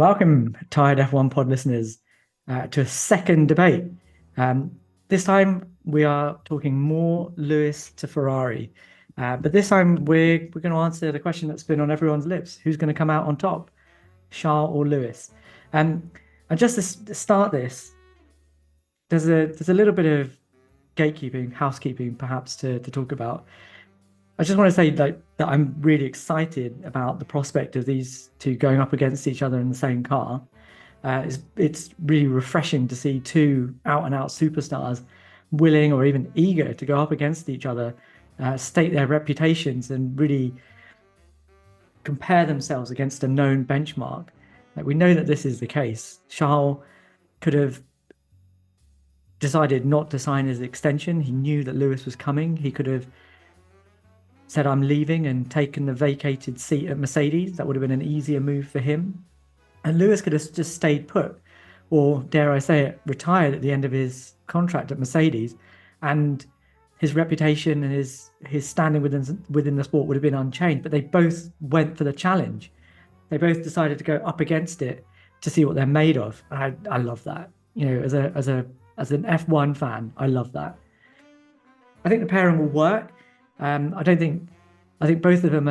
Welcome, tired F1 pod listeners, to a second debate. This time we are talking more Lewis to Ferrari, but this time we're going to answer the question that's been on everyone's lips: who's going to come out on top, Charles or Lewis? And just to start this, there's a little bit of gatekeeping, housekeeping, perhaps to talk about. I just want to say that I'm really excited about the prospect of these two going up against each other in the same car. It's really refreshing to see two out-and-out superstars willing or even eager to go up against each other, state their reputations, and really compare themselves against a known benchmark. Like, we know that this is the case. Charles could have decided not to sign his extension. He knew that Lewis was coming. He could have said, I'm leaving, and taken the vacated seat at Mercedes. That would have been an easier move for him. And Lewis could have just stayed put, or dare I say it, retired at the end of his contract at Mercedes, and his reputation and his standing within the sport would have been unchanged. But they both went for the challenge. They both decided to go up against it to see what they're made of. And I love that. You know, as an F1 fan, I love that. I think the pairing will work. I think both of them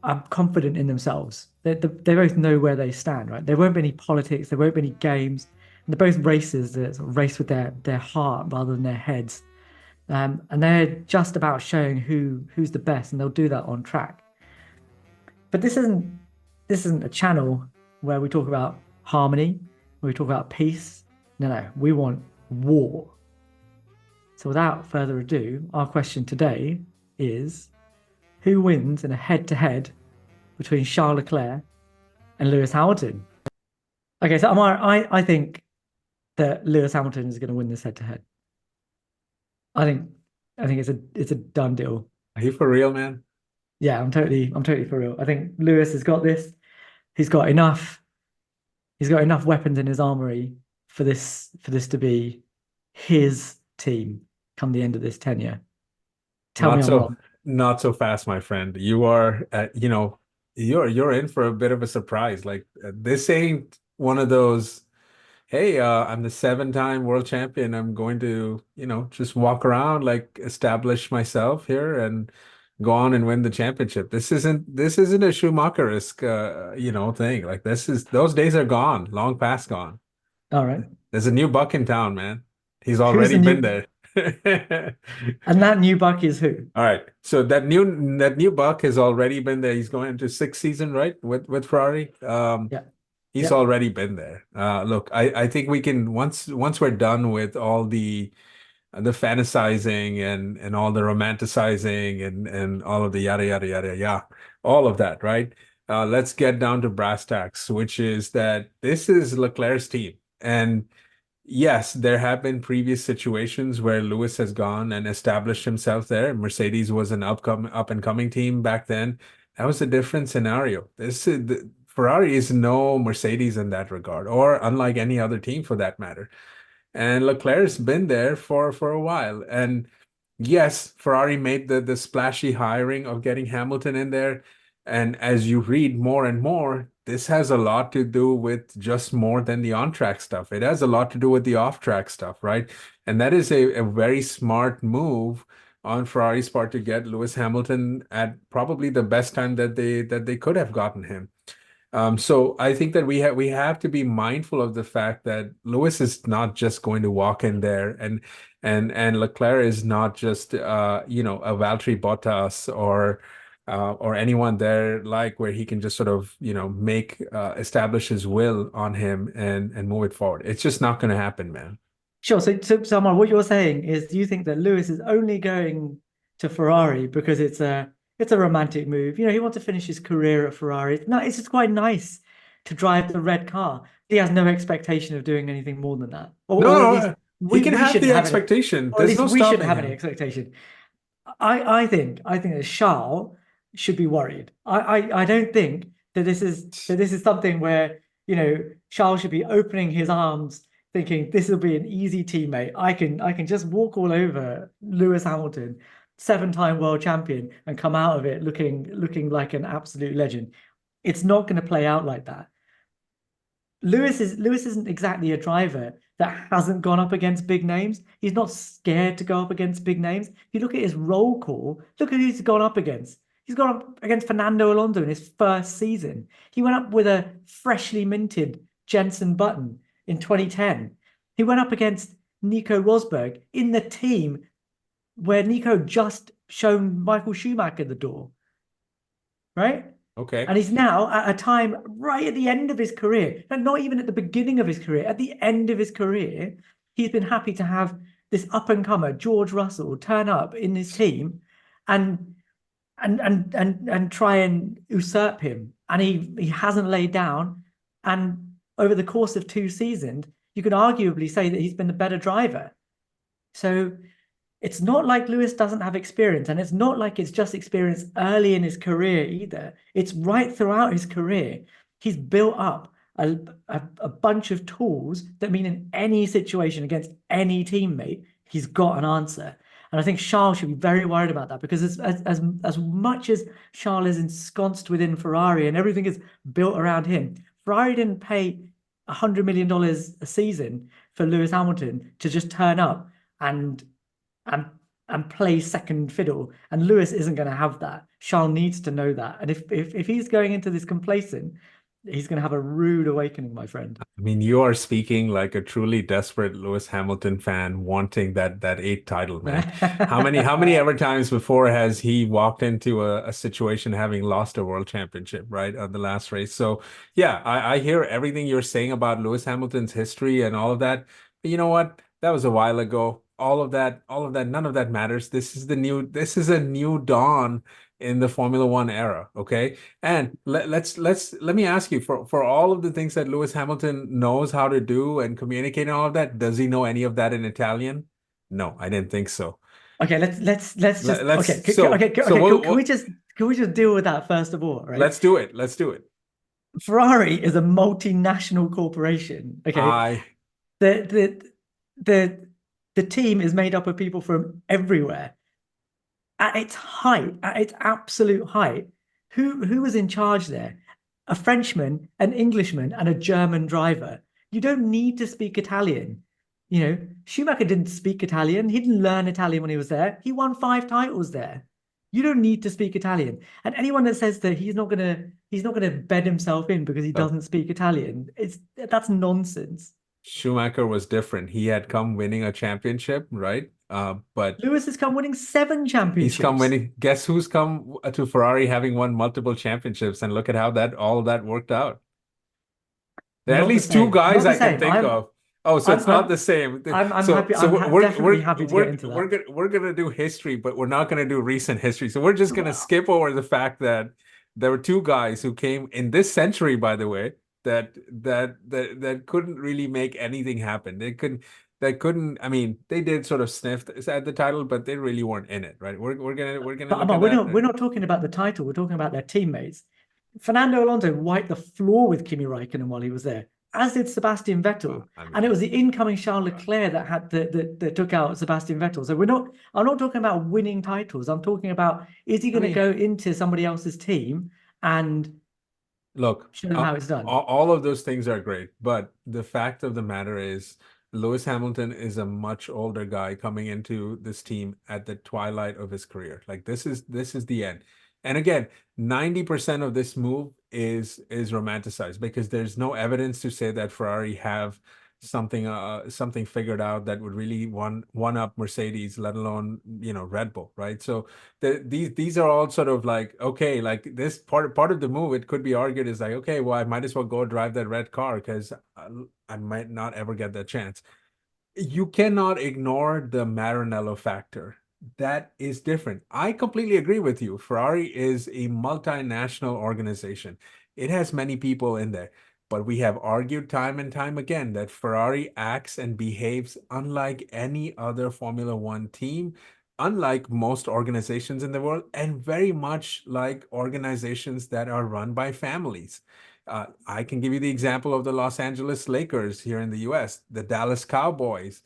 are confident in themselves. They both know where they stand, right? There won't be any politics. There won't be any games. And they're both racers that sort of race with their heart rather than their heads. And they're just about showing who's the best, and they'll do that on track. But this isn't a channel where we talk about harmony, where we talk about peace. No, we want war. So without further ado, our question today is, who wins in a head-to-head between Charles Leclerc and Lewis Hamilton? Okay, so I think that Lewis Hamilton is going to win this head-to-head. I think it's a done deal. Are you for real, man? Yeah, I'm totally for real. I think Lewis has got this. He's got enough weapons in his armory for this to be his team come the end of this tenure. Tell me I'm wrong. Not so fast, my friend. You are, you're in for a bit of a surprise. Like, this ain't one of those, hey, I'm the 7-time world champion. I'm going to, just walk around, like, establish myself here and go on and win the championship. This isn't a Schumacher-esque, thing. Like, those days are gone, long past gone. All right. There's a new buck in town, man. He's already been there. And that new buck is who? All right. So that new buck has already been there. He's going into 6th season, right? With Ferrari. Yeah. He's already been there. Look, I think we can, once we're done with all the fantasizing and all the romanticizing and all of the yada yada yada, yeah, all of that, right? Let's get down to brass tacks, which is that this is Leclerc's team. And yes, there have been previous situations where Lewis has gone and established himself there. Mercedes was an up and coming team back then. That was a different scenario. Ferrari is no Mercedes in that regard, or unlike any other team for that matter. And Leclerc's been there for a while. And yes, Ferrari made the splashy hiring of getting Hamilton in there. And as you read more and more, this has a lot to do with just more than the on-track stuff. It has a lot to do with the off-track stuff, right? And that is a very smart move on Ferrari's part to get Lewis Hamilton at probably the best time that they could have gotten him. So I think that we have to be mindful of the fact that Lewis is not just going to walk in there, and Leclerc is not just a Valtteri Bottas or anyone there, like, where he can just sort of establish his will on him and move it forward. It's just not going to happen, man. Sure. So Amar, what you're saying is, do you think that Lewis is only going to Ferrari because it's a romantic move? He wants to finish his career at Ferrari. No, it's just quite nice to drive the red car. He has no expectation of doing anything more than that. No, we can have the expectation. Or at least we shouldn't have any expectation. I think that Charles should be worried. I don't think that this is something where Charles should be opening his arms, thinking this will be an easy teammate. I can just walk all over Lewis Hamilton, 7-time world champion, and come out of it looking like an absolute legend. It's not going to play out like that. Lewis isn't exactly a driver that hasn't gone up against big names. He's not scared to go up against big names. If you look at his roll call, look at who he's gone up against. He's gone up against Fernando Alonso in his first season. He went up with a freshly minted Jenson Button in 2010. He went up against Nico Rosberg in the team where Nico just shown Michael Schumacher the door, right? Okay. And he's now at a time right at the end of his career, and not even at the beginning of his career, at the end of his career, he's been happy to have this up and comer, George Russell, turn up in his team and try and usurp him. And he hasn't laid down. And over the course of 2 seasons, you could arguably say that he's been the better driver. So it's not like Lewis doesn't have experience, and it's not like it's just experience early in his career either. It's right throughout his career. He's built up a bunch of tools that mean in any situation against any teammate, he's got an answer. And I think Charles should be very worried about that, because as much as Charles is ensconced within Ferrari and everything is built around him, Ferrari didn't pay $100 million a season for Lewis Hamilton to just turn up and play second fiddle. And Lewis isn't going to have that. Charles needs to know that. And if he's going into this complacent, he's going to have a rude awakening, my friend. I mean, you are speaking like a truly desperate Lewis Hamilton fan wanting that 8th title, man. How many ever times before has he walked into a situation having lost a world championship, right, on the last race? So yeah, I hear everything you're saying about Lewis Hamilton's history and all of that. But you know what? That was a while ago. All of that, none of that matters. This is a new dawn in the Formula One era. Okay. And let me ask you, for all of the things that Lewis Hamilton knows how to do and communicate and all of that, does he know any of that in Italian? No, I didn't think so. Okay, let's just okay. So Can we just deal with that first of all, right? Let's do it. Let's do it. Ferrari is a multinational corporation. Okay. The team is made up of people from everywhere. At its height, at its absolute height, who was in charge there? A Frenchman, an Englishman, and a German driver. You don't need to speak Italian. You know, Schumacher didn't speak Italian. He didn't learn Italian when he was there. He won 5 titles there. You don't need to speak Italian. And anyone that says that he's not gonna bed himself in because he doesn't speak Italian, that's nonsense. Schumacher was different. He had come winning a championship, right? But Lewis has come winning 7 championships. He's come winning. Guess who's come to Ferrari having won multiple championships, and look at how all that worked out. There are at least 2 guys I can think of. Oh, so it's not the same. I'm happy. I'm definitely happy to get into that. We're gonna do history, but we're not gonna do recent history. So we're just gonna skip over the fact that there were 2 guys who came in this century, by the way, that couldn't really make anything happen. They couldn't. I mean, they did sort of sniff at the title, but they really weren't in it, right? We're gonna. But we're not talking about the title. We're talking about their teammates. Fernando Alonso wiped the floor with Kimi Räikkönen while he was there, as did Sebastian Vettel. And it was the incoming Charles Leclerc that took out Sebastian Vettel. So I'm not talking about winning titles. I'm talking about, is he going to go into somebody else's team and show them how it's done? All of those things are great, but the fact of the matter is, Lewis Hamilton is a much older guy coming into this team at the twilight of his career. Like this is the end. And again, 90% of this move is romanticized because there's no evidence to say that Ferrari have something figured out that would really one up Mercedes, let alone Red Bull, right? So these are all sort of like, okay, like this part of the move, it could be argued is like, okay, well, I might as well go drive that red car because I might not ever get that chance. You cannot ignore the Maranello factor. That is different. I completely agree with you. Ferrari is a multinational organization. It has many people in there. But we have argued time and time again that Ferrari acts and behaves unlike any other Formula One team, unlike most organizations in the world, and very much like organizations that are run by families. I can give you the example of the Los Angeles Lakers here in the US, the Dallas Cowboys,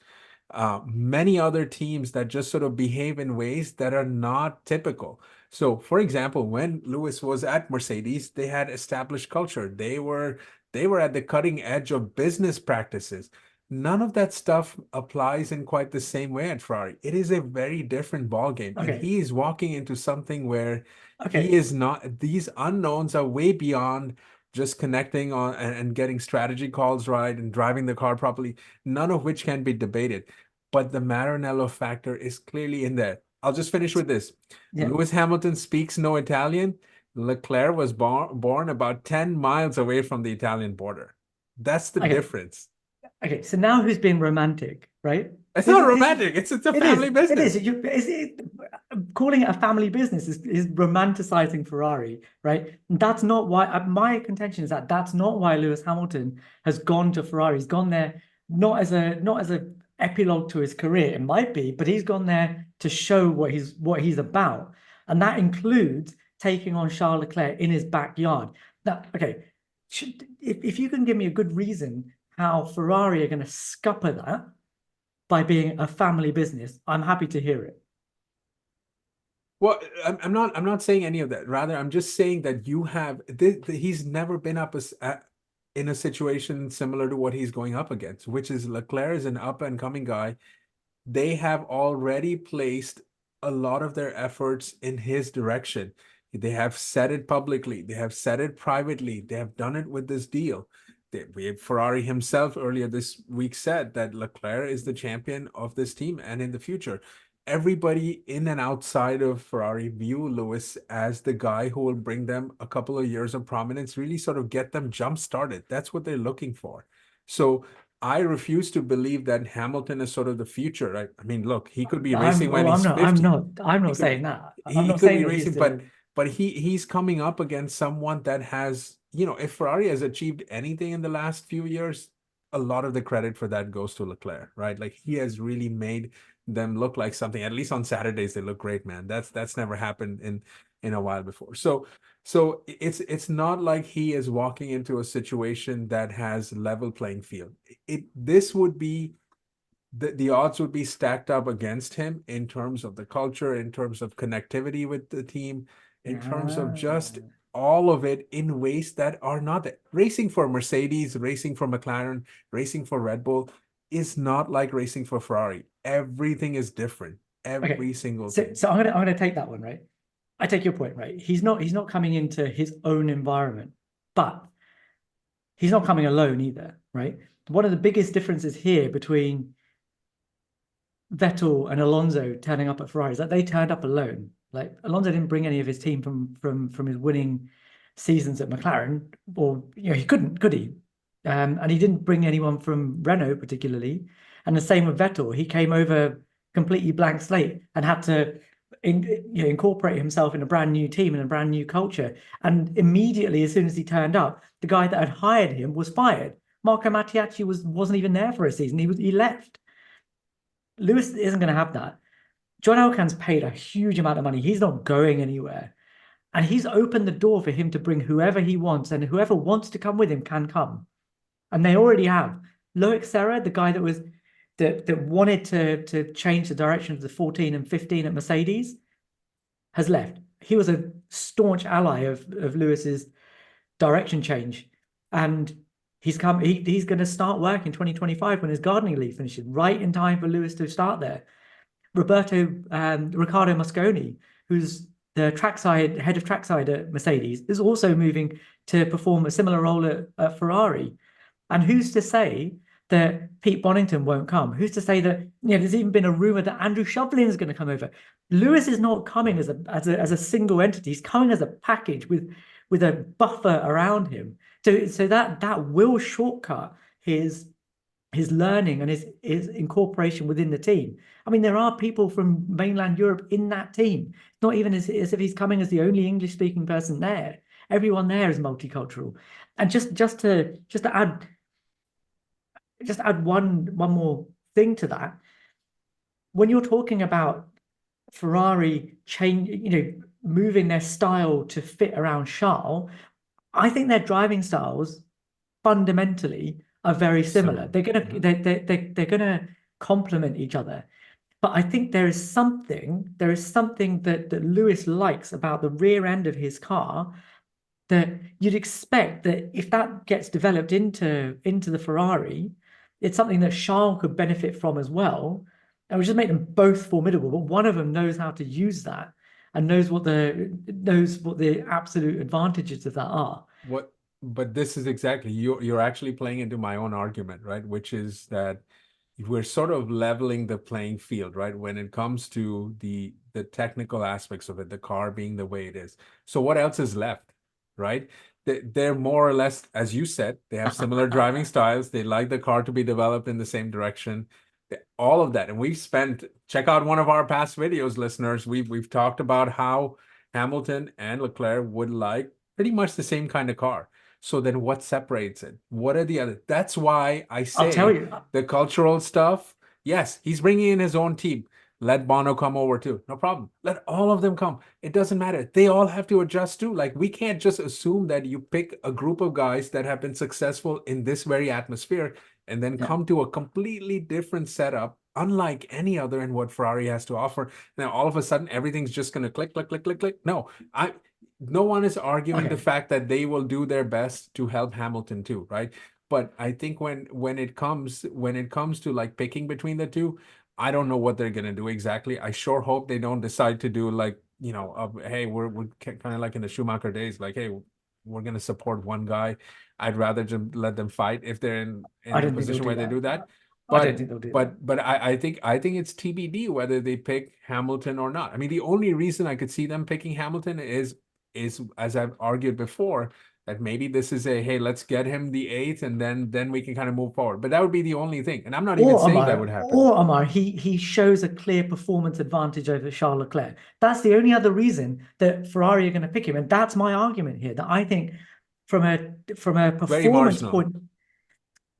many other teams that just sort of behave in ways that are not typical. So, for example, when Lewis was at Mercedes, they had established culture. They were at the cutting edge of business practices. None of that stuff applies in quite the same way at Ferrari. It is a very different ball game, and Okay. he is walking into something where he Okay. is not. These unknowns are way beyond just connecting on and getting strategy calls right and driving the car properly. None of which can be debated. But the Maranello factor is clearly in there. I'll just finish with this. Yeah. Lewis Hamilton speaks no Italian. Leclerc was born about 10 miles away from the Italian border. That's the Okay. difference. Okay. So now who's being romantic, right? It's This not is this is romantic. It's a it is family it is business. calling it a family business is romanticizing Ferrari, right? That's not why my contention is that that's not why Lewis Hamilton has gone to Ferrari. He's gone there not as a epilogue to his career. It might be, but he's gone there to show what he's about, and that includes taking on Charles Leclerc in his backyard. Now, okay, if you can give me a good reason how Ferrari are going to scupper that by being a family business, I'm happy to hear it. Well, I'm not saying any of that. Rather, I'm just saying that you have he's never been in a situation similar to what he's going up against, which is Leclerc is an up and coming guy. They have already placed a lot of their efforts in his direction. They have said it publicly, they have said it privately, they have done it with this deal. Ferrari himself earlier this week said that Leclerc is the champion of this team and in the future. Everybody in and outside of Ferrari view Lewis as the guy who will bring them a couple of years of prominence, really sort of get them jump started. That's what they're looking for. So I refuse to believe that Hamilton is sort of the future, right? I mean, look, he could be racing when I'm he's not I'm 50. not I'm He not could saying that. I'm he not could saying be that he's racing, but the he's coming up against someone that has, if Ferrari has achieved anything in the last few years, a lot of the credit for that goes to Leclerc, right? Like he has really made them look like something. At least on Saturdays, they look great, man. That's never happened in a while before. So it's not like he is walking into a situation that has level playing field. This would be the odds would be stacked up against him in terms of the culture, in terms of connectivity with the team, in terms of just Ah. all of it in ways that are not that. Racing for Mercedes, racing for McLaren, racing for Red Bull is not like racing for Ferrari. Everything is different. Okay. Every single So thing. so I'm gonna take that one, right? I take your point, right? He's not coming into his own environment, but he's not coming alone either, right? One of the biggest differences here between Vettel and Alonso turning up at Ferrari is that they turned up alone. Like Alonso didn't bring any of his team from his winning seasons at McLaren, or he couldn't, could he? And he didn't bring anyone from Renault particularly. And the same with Vettel. He came over completely blank slate and had to incorporate himself in a brand new team and a brand new culture. And immediately, as soon as he turned up, the guy that had hired him was fired. Marco Mattiacci wasn't even there for a season. He left. Lewis isn't going to have that. John Elkann's paid a huge amount of money. He's not going anywhere. And he's opened the door for him to bring whoever he wants, and whoever wants to come with him can come. And they already have. Loic Serra, the guy that wanted to change the direction of the 14 and 15 at Mercedes, has left. He was a staunch ally of Lewis's direction change. And he's going to start work in 2025 when his gardening leave finishes, right in time for Lewis to start there. Ricardo Mosconi, who's the head of trackside at Mercedes, is also moving to perform a similar role at Ferrari. And who's to say that Pete Bonington won't come? Who's to say that there's even been a rumor that Andrew Shovlin is going to come over? Lewis is not coming as a single entity. He's coming as a package with a buffer around him. So that will shortcut his learning and his incorporation within the team. I mean, there are people from mainland Europe in that team. It's not even as if he's coming as the only English speaking person there. Everyone there is multicultural. And just to add one more thing to that, when you're talking about Ferrari moving their style to fit around Charles, I think their driving styles fundamentally are very similar. They're gonna complement each other. But I think there is something that Lewis likes about the rear end of his car that you'd expect that if that gets developed into the Ferrari, it's something that Charles could benefit from as well. And would just make them both formidable. But one of them knows how to use that and knows what the absolute advantages of that are. What, but this is exactly, you're actually playing into my own argument, right? Which is that we're sort of leveling the playing field, right? When it comes to the technical aspects of it, the car being the way it is. So what else is left, right? They're more or less, as you said, they have similar driving styles. They like the car to be developed in the same direction. All of that. And we've spent, check out one of our past videos, listeners. We've talked about how Hamilton and Leclerc would like pretty much the same kind of car. So then what separates it? What are the other? That's why I I'll tell say you. the cultural stuff. Yes, he's bringing in his own team. Let Bono come over too. No problem. Let all of them come. It doesn't matter. They all have to adjust too. Like, we can't just assume that you pick a group of guys that have been successful in this very atmosphere and then Yeah. come to a completely different setup, unlike any other in what Ferrari has to offer. Now, all of a sudden, everything's just going to click, click, click, click, click. No one is arguing the fact that they will do their best to help Hamilton too, right? But I think when it comes to like picking between the two, I don't know what they're gonna do exactly. I sure hope they don't decide to do like, hey, we're kind of like in the Schumacher days, like, hey, we're gonna support one guy. I'd rather just let them fight if they're in I a don't think they'll position do where they that. do that. I don't But think they'll do that. but I think it's TBD whether they pick Hamilton or not. I mean, the only reason I could see them picking Hamilton is as I've argued before, that maybe this is a, hey, let's get him the eighth and then we can kind of move forward. But that would be the only thing. And I'm not even saying that would happen. Or Omar, he shows a clear performance advantage over Charles Leclerc. That's the only other reason that Ferrari are going to pick him, and that's my argument here. That I think from a Very performance marginal. point,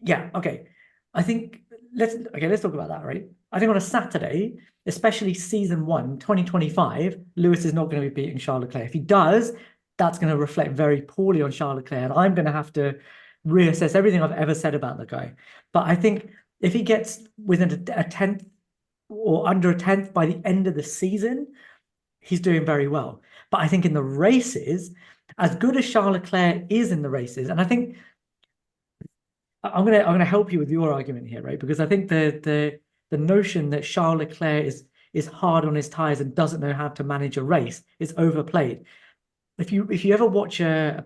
yeah, okay. I think let's talk about that, right? I think on a Saturday, especially season one, 2025, Lewis is not going to be beating Charles Leclerc. If he does, that's going to reflect very poorly on Charles Leclerc, and I'm going to have to reassess everything I've ever said about the guy. But I think if he gets within a tenth or under a tenth by the end of the season, he's doing very well. But I think in the races, as good as Charles Leclerc is in the races, and I think I'm gonna help you with your argument here, right? Because I think the notion that Charles Leclerc is hard on his tires and doesn't know how to manage a race is overplayed. If you ever watch a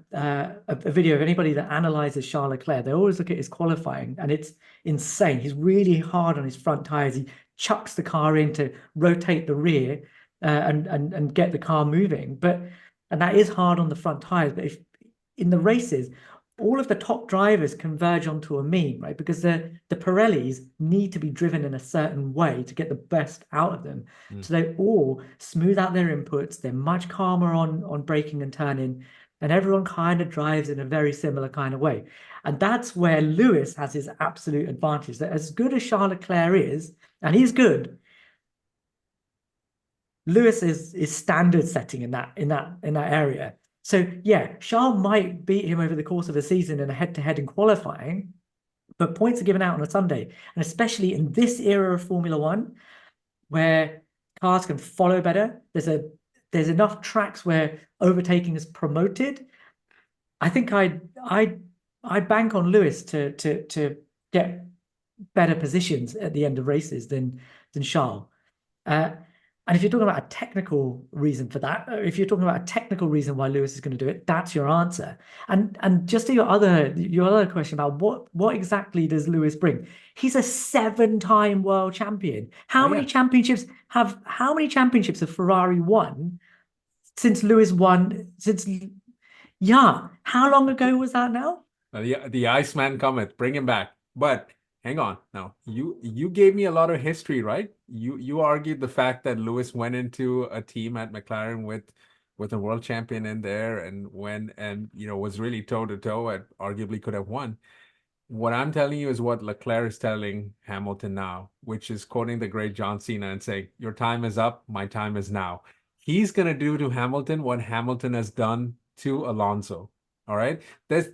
video of anybody that analyzes Charles Leclerc, they always look at his qualifying, and it's insane. He's really hard on his front tires. He chucks the car in to rotate the rear and get the car moving. And that is hard on the front tires. But if in the races, all of the top drivers converge onto a mean, right? Because the Pirellis need to be driven in a certain way to get the best out of them. So they all smooth out their inputs. They're much calmer on braking and turning, and everyone kind of drives in a very similar kind of way. And that's where Lewis has his absolute advantage. That as good as Charles Leclerc is, and he's good, Lewis is standard setting in that area. So yeah, Charles might beat him over the course of a season in a head-to-head in qualifying, but points are given out on a Sunday. And especially in this era of Formula One, where cars can follow better, there's enough tracks where overtaking is promoted. I think I bank on Lewis to get better positions at the end of races than Charles. And if you're talking about a technical reason for that, if you're talking about a technical reason why Lewis is going to do it, that's your answer. And just to your other question about what exactly does Lewis bring? He's a 7-time world champion. Oh How many yeah. championships have Ferrari won since Lewis won? Yeah, how long ago was that now? The Iceman cometh, bring him back. But hang on. Now, you gave me a lot of history, right? You argued the fact that Lewis went into a team at McLaren with a world champion in there and was really toe to toe and arguably could have won. What I'm telling you is what Leclerc is telling Hamilton now, which is quoting the great John Cena and saying, "Your time is up, my time is now." He's gonna do to Hamilton what Hamilton has done to Alonso. All right.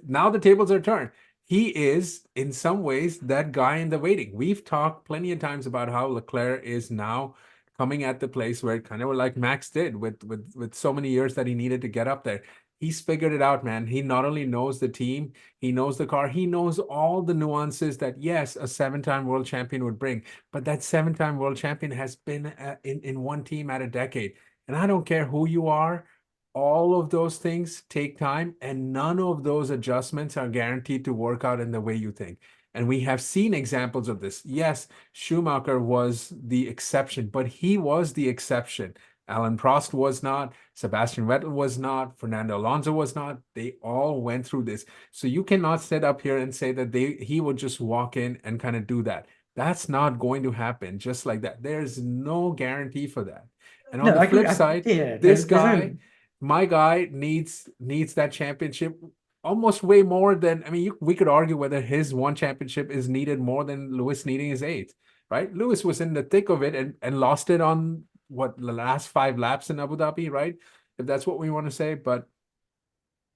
Now the tables are turned. he is in some ways that guy in the waiting. We've talked plenty of times about how Leclerc is now coming at the place where kind of like Max did with so many years that he needed to get up there. He's figured it out, man. He not only knows the team, he knows the car, he knows all the nuances that, yes, a seven-time world champion would bring, but that seven-time world champion has been in one team at a decade. And I don't care who you are, all of those things take time, and none of those adjustments are guaranteed to work out in the way you think. And we have seen examples of this. Yes, Schumacher was the exception, but he was the exception. Alan Prost was not, Sebastian Vettel was not, Fernando Alonso was not. They all went through this. So you cannot sit up here and say that he would just walk in and kind of do that. That's not going to happen just like that. There's no guarantee for that. And on No, the I agree. flip side, Yeah, this there's guy, no. my guy needs that championship almost way more than, I mean, we could argue whether his one championship is needed more than Lewis needing his eighth, right? Lewis was in the thick of it and lost it on what, the last 5 laps in Abu Dhabi, right? If that's what we want to say. But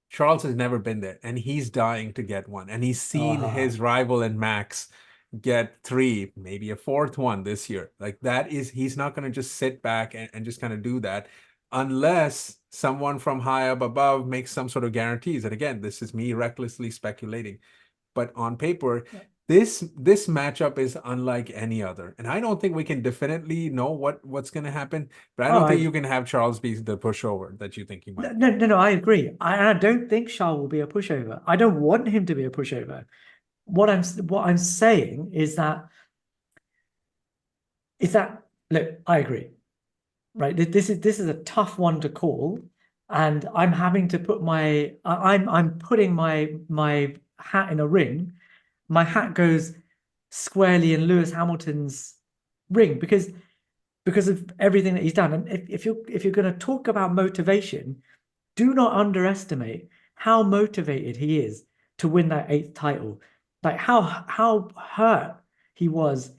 Charles has never been there, and he's dying to get one. And he's seen his rival in Max get 3, maybe a 4th one this year. Like, that is, he's not going to just sit back and just kind of do that unless someone from high up above makes some sort of guarantees. And again, this is me recklessly speculating, but on paper, this matchup is unlike any other. And I don't think we can definitely know what's going to happen, but I don't think you can have Charles be the pushover that you think he might. No, I agree. I don't think Charles will be a pushover. I don't want him to be a pushover. What I'm saying is that look, I agree. Right. This is a tough one to call. And I'm having to put I'm putting my hat in a ring. My hat goes squarely in Lewis Hamilton's ring because of everything that he's done. And if you're going to talk about motivation, do not underestimate how motivated he is to win that 8th title. Like how hurt he was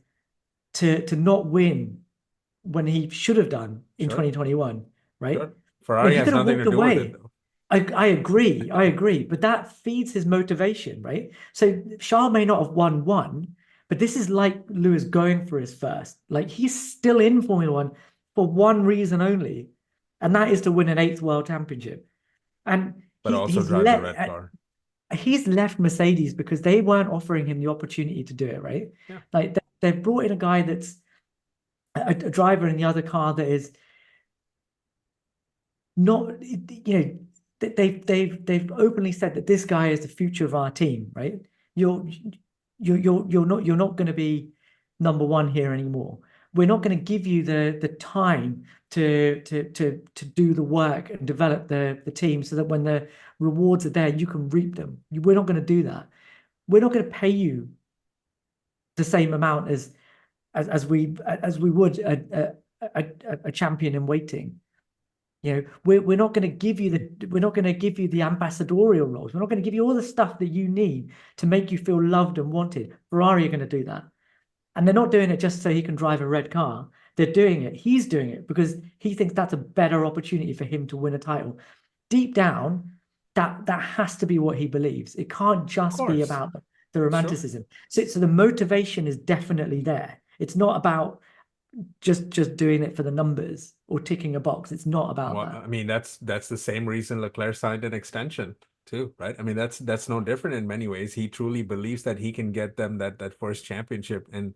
to not win when he should have done in 2021, right? Sure. Ferrari has nothing to do with it, though. I agree, but that feeds his motivation, right? So Charles may not have won one, but this is like Lewis going for his first. Like, he's still in Formula One for one reason only, and that is to win an 8th world championship. And but also drive the red car. He's left Mercedes because they weren't offering him the opportunity to do it, right? Yeah. Like, they've brought in a guy that's a driver in the other car that is not, they've openly said that this guy is the future of our team, right? You're not going to be number one here anymore. We're not going to give you the time to do the work and develop the team so that when the rewards are there, you can reap them. We're not going to do that. We're not going to pay you the same amount as we would a champion in waiting. We're not going to give you the ambassadorial roles. We're not going to give you all the stuff that you need to make you feel loved and wanted. Ferrari are going to do that. And they're not doing it just so he can drive a red car. They're doing it. He's doing it because he thinks that's a better opportunity for him to win a title. Deep down, that has to be what he believes. It can't just be about the romanticism. Sure. So the motivation is definitely there. It's not about just doing it for the numbers or ticking a box. It's not about that. I mean, that's the same reason Leclerc signed an extension too, right? I mean, that's no different in many ways. He truly believes that he can get them that first championship. And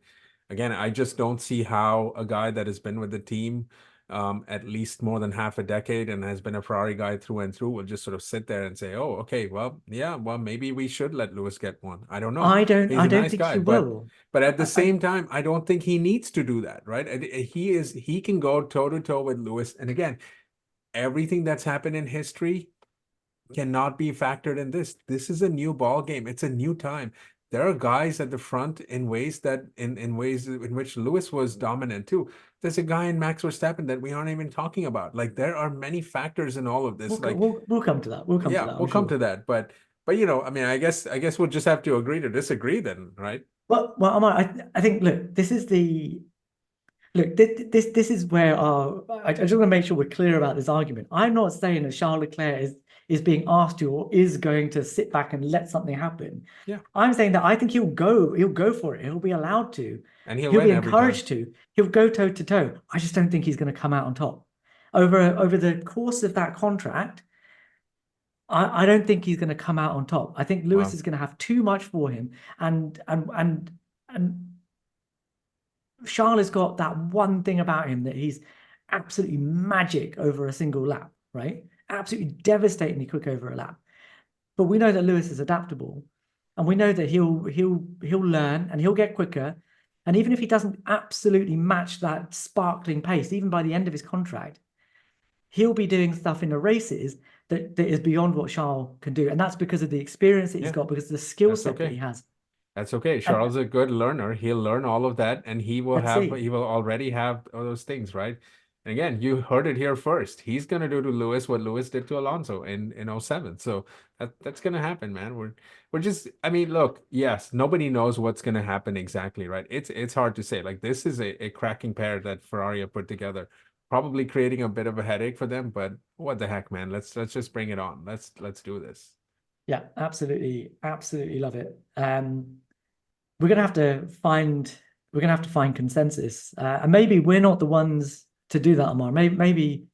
again, I just don't see how a guy that has been with the team at least more than half a decade and has been a Ferrari guy through and through will just sort of sit there and say, oh, okay, well, yeah, well, maybe we should let Lewis get one. I don't know. I don't think he will. But at the same time, I don't think he needs to do that, right? He can go toe to toe with Lewis. And again, everything that's happened in history cannot be factored in this. This is a new ball game. It's a new time. There are guys at the front in ways in ways in which Lewis was dominant too. There's a guy in Max Verstappen that we aren't even talking about. Like, there are many factors in all of this. We'll come to that. We'll come to that. But I mean, I guess we'll just have to agree to disagree then, right? Well, Amar, I think, look, this is where I just want to make sure we're clear about this argument. I'm not saying that Charles Leclerc is being asked to or is going to sit back and let something happen. Yeah. I'm saying that I think he'll go for it. He'll be allowed to. And he'll be win every time. encouraged to. He'll go toe to toe. I just don't think he's going to come out on top. Over the course of that contract, I don't think he's going to come out on top. I think Lewis is going to have too much for him, and Charles has got that one thing about him that he's absolutely magic over a single lap, right? Absolutely devastatingly quick over a lap. But we know that Lewis is adaptable, and we know that he'll learn and he'll get quicker. And even if he doesn't absolutely match that sparkling pace, even by the end of his contract, he'll be doing stuff in the races that is beyond what Charles can do. And that's because of the experience that he's got, because of the skill set that he has. That's okay. Charles is a good learner. He'll learn all of that, and he will already have all those things, right? And again, you heard it here first. He's gonna do to Lewis what Lewis did to Alonso in 07. So that's gonna happen, man. We're just, I mean, look, yes, nobody knows what's gonna happen exactly, right? It's hard to say. Like, this is a cracking pair that Ferrari have put together, probably creating a bit of a headache for them, but what the heck, man? Let's just bring it on. Let's do this. Yeah, absolutely love it. We're gonna have to find consensus, and maybe we're not the ones to do that, Amar. Maybe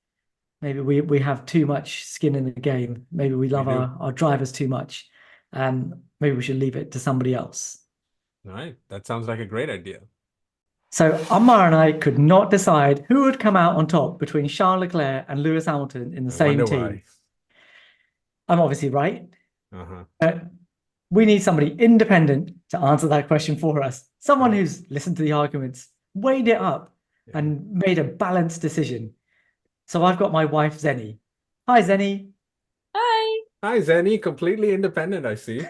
we have too much skin in the game. Maybe we love our drivers too much. Maybe we should leave it to somebody else. All right, that sounds like a great idea. So Amar and I could not decide who would come out on top between Charles Leclerc and Lewis Hamilton in the same team. Why. I'm obviously right. We need somebody independent to answer that question for us. Someone who's listened to the arguments, weighed it up, and made a balanced decision. So I've got my wife, Zenny. Hi, Zenny. Hi. Hi, Zenny. Completely independent, I see.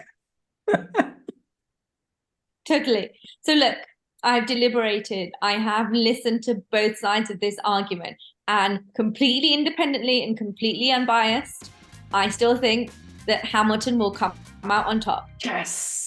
Totally. So look, I've deliberated. I have listened to both sides of this argument, and completely independently and completely unbiased, I still think that Hamilton will come out on top. Yes.